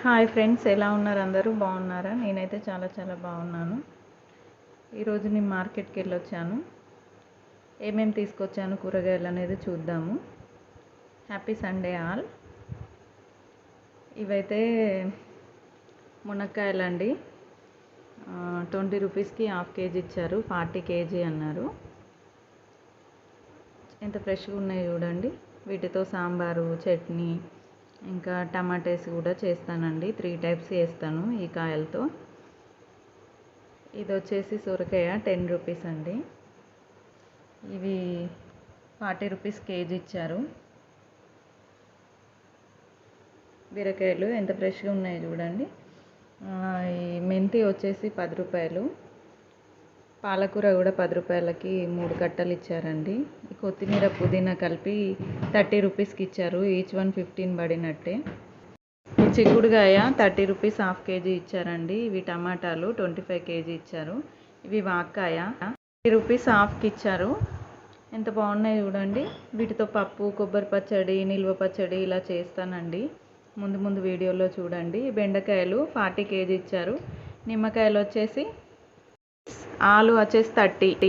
Hi friends, ఎలా ఉన్నారు? అందరూ బాగున్నారా? నేనైతే చాలా చాలా బాగున్నాను. ఈరోజు నేను మార్కెట్కి వెళ్ళొచ్చాను. ఏమేమి తీసుకొచ్చాను కూరగాయలు అనేది చూద్దాము. Happy Sunday all. ఇవైతే మునక్కాయలండి. 20 రూపీస్కి హాఫ్ కేజీ ఇచ్చారు. 40 కేజీ అన్నారు. ఎంత ఫ్రెష్గా ఉన్నాయి చూడండి. వీటితో సాంబారు, చట్నీ, ఇంకా టమాటేస్ కూడా చేస్తానండి. 3 టైప్స్ చేస్తాను ఈ కాయలతో. ఇది వచ్చేసి సొరకాయ 10 రూపీస్ అండి. ఇవి 40 రూపీస్ కేజీ ఇచ్చారు. బీరకాయలు ఎంత ఫ్రెష్గా ఉన్నాయో చూడండి. ఈ మెంతి వచ్చేసి 10 రూపాయలు. పాలకూర కూడా 10 రూపాయలకి 3 కట్టలు ఇచ్చారండి. ఈ కొత్తిమీర, పుదీనా కలిపి 30 రూపీస్కి ఇచ్చారు. ఈచ్ 1 15 పడినట్టే. ఈ చిక్కుడుగాయ 30 రూపీస్ హాఫ్ కేజీ ఇచ్చారండి. ఇవి టమాటాలు 25 కేజీ ఇచ్చారు. ఇవి వాక్కాయ 30 రూపీస్ హాఫ్కి ఇచ్చారు. ఎంత బాగున్నాయి చూడండి. వీటితో పప్పు, కొబ్బరి పచ్చడి, నిల్వ పచ్చడి ఇలా చేస్తానండి. ముందు వీడియోలో చూడండి. బెండకాయలు 40 కేజీ ఇచ్చారు. నిమ్మకాయలు వచ్చేసి ఆలు వచ్చేసి 30.